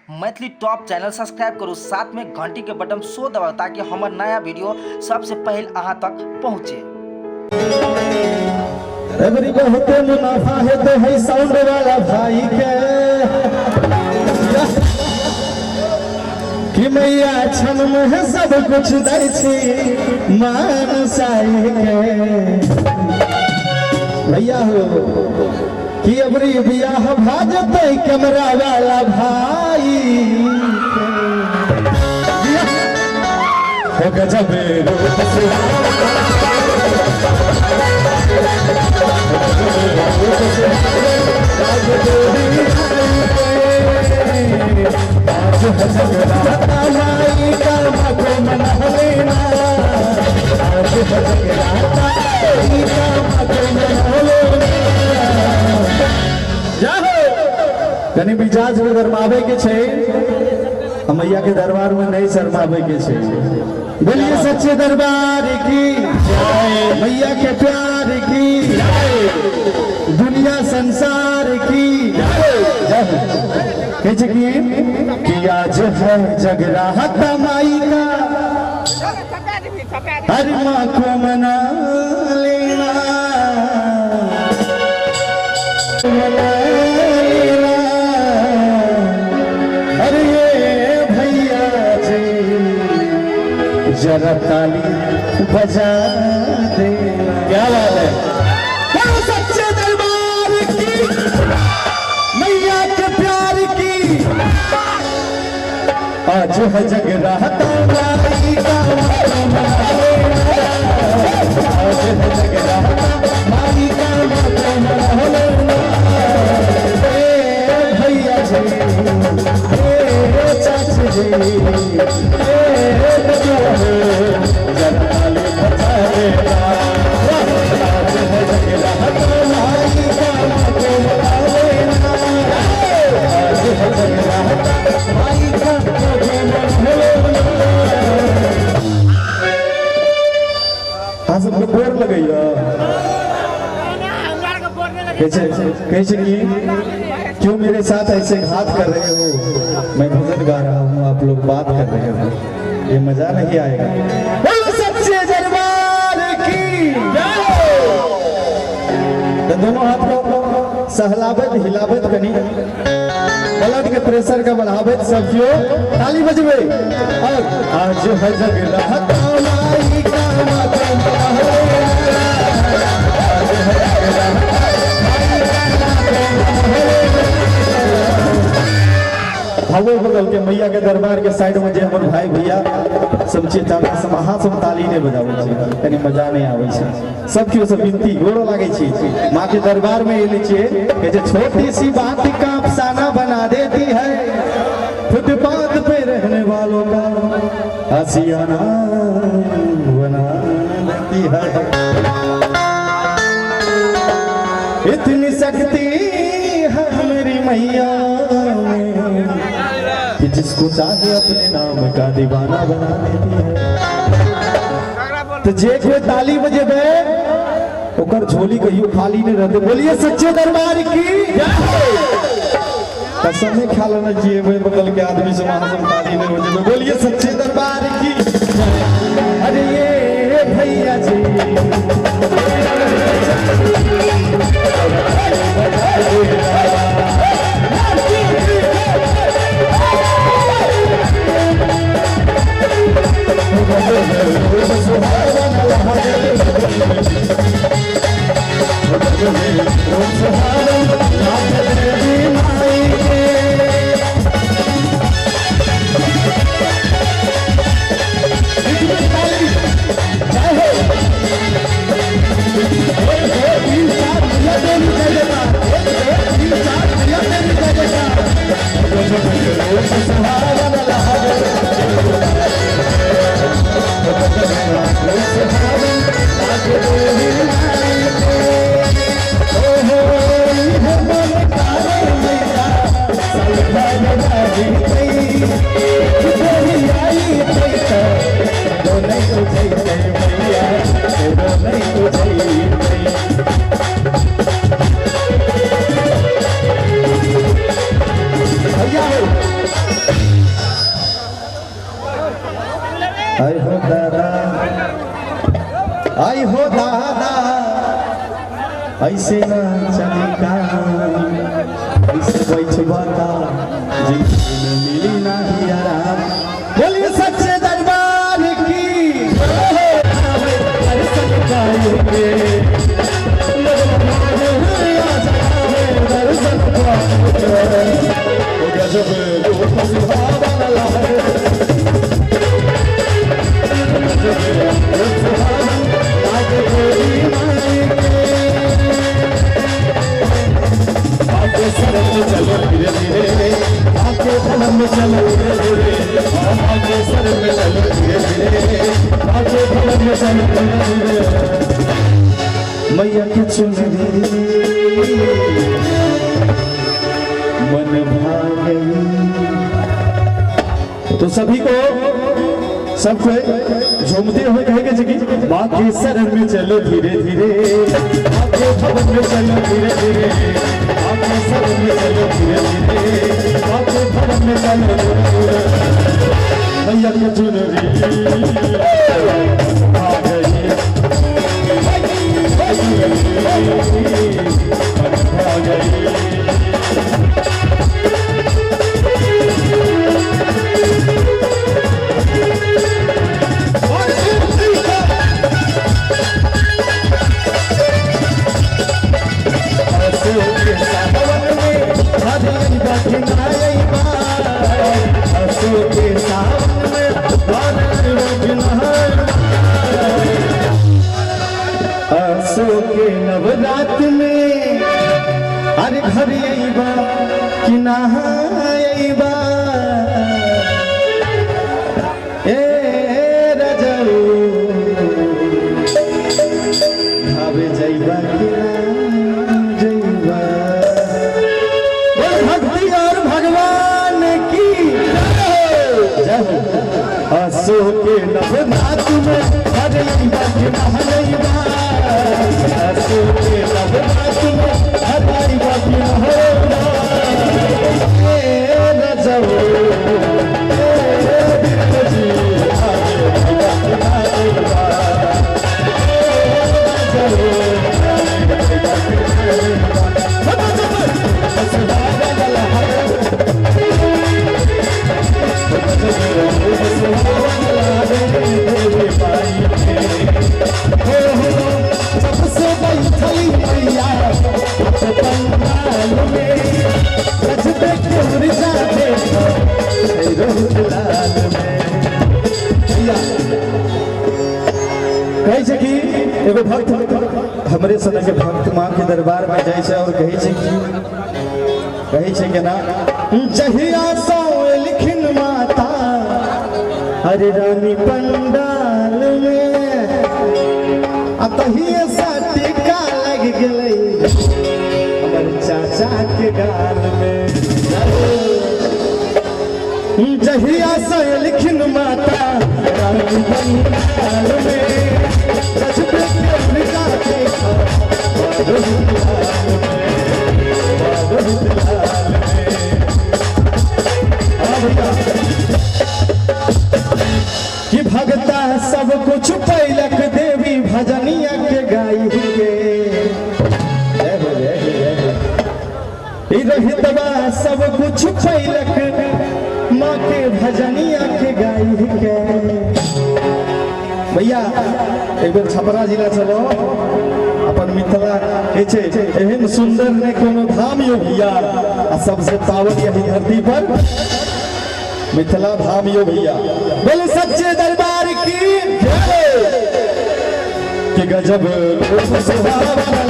Maithili top channel subscribe करू, साथ में घंटी के बटन सो दबाओ ताकि हमार नया वीडियो सबसे पहले अहाँ तक पहुँचे। एवरी बहुत मुनाफा है तो है साउंड वाला भाई के कि मैया क्षण में सब कुछ दै छी मान साई के भैया हो कि अबरी बियाह भाजते कैमरा वाला भाई हो गजब रूप से आज हजगराता माई का मको मना लेना, आज हजगराता माई का मको मना लेना। कनी मिजाज में गरमावे के छे, मैया के दरबार में नहीं शर्मावे के छे। बोलिए सच्चे दरबार की जय, मैया के प्यार की जय, दुनिया संसार की जय। कि आज है जगराता माई का, हर माँ को मना लेना, मना लेना। अरे ये भैया जी जरा ताली बजा देना। क्या बात है, सच्चे दरबार की मैया के प्यार की। आज है जगराता माई का, आज है जगराता माई का भैया जी, चाची जी, जरा ताली बजा देना। आज है जगराता माई का, आज है जगराता माई का। आज हमको बोर लगेगा कैसे क्यों मेरे साथ ऐसे घात कर रहे हो? मैं भजन गा रहा हूँ, आप लोग बात कर रहे हो, ये मजा नहीं आएगा। सच्चे दरबार की तो दोनों हाथ को सहलावत हिलावत बनी, ब्लड के प्रेशर का बढ़ावत, सब क्यों ताली बजबे। और आज है जगराता माई का, हवो बगल के मैया के दरबार के साइड में जे हमर भाई भैया समझे ताला समाहा सब ताली ने बजावे छै, कनी मजा नहीं आवे छै। सब क्यों सब विनती गोरो लागे छै मां के दरबार में एले छै कि जे छोटी सी बात का अफसाना बना देती है, फुटपाथ पे रहने वालों का हंसियाना बना देती है। इतनी शक्ति है मेरी मैया कि जिसको चाहे अपने नाम का दीवाना बना देती है। तो जे कोई ताली बजेबे ओकर झोली कहियो खाली नहीं रहते। बोलिए सच्चे दरबार की कसम में ख्याल न जिए बगल के आदमी से महासम ताली नहीं बजेबे। बोलिए सच्चे दरबार की। अरे ये भैया जी भैया हो आई हो दादा, आई हो दादा, ऐसे ना चले काम, ऐसे बैठबा जिंदगी मिली नहीं आराम। बोलिए सच्चे दरबार की दर्शन पाएंगे, दर्शन पाएंगे। गजब रूप सुहावना लागे, आके सड़क में चलो धीरे धीरे, आके भवन में चलो धीरे धीरे, आके सड़क में चलो धीरे धीरे, आके भवन में चलो धीरे धीरे। मैया की चुनरी मन भा गई। तो सभी को सबको झूमते हुए कहेंगे जी, माँ के शरण में चलो धीरे धीरे, माँ के भवन में चलो धीरे धीरे, माँ के शरण में चलो धीरे धीरे, माँ के भवन में चलो धीरे धीरे। मैया की चुनरी आ गई, आ गई। के नवरात में हर घर अइबा कि नहाइबा, ए रजऊ भावे जइबा कि ना जइबा। भक्ति और भगवान की जय हो। असो के नवरात में हर अइबा कि नहाइबा, असो के नवरात में हर अइबा कि नहाइबा। ए रजऊ कहे कि एगो भक्त हमरे सन के भक्त माँ के दरबार में जाए और कहे कि ना जहिया सो लिखिन माता हरे रानी पंडाल में अतहिए सा टीका लग गई हमर चाचा के गाल में। जहिया सो लिखिन माता रानी पंडाल में कि भगता सब कुछ पैलक देवी भजनिया के गाई के रहितवा सब कुछ पैलक माँ के भजनिया के गाई के। भैया एक बार छपरा जिला चलो अपन मिथिला एहन सुंदर ने कोनो धाम यो भैया आ सबसे पावन यही धरती पर मिथिला धाम यो भैया। बोले सच्चे दरबार की जय। कि गजब सुहावना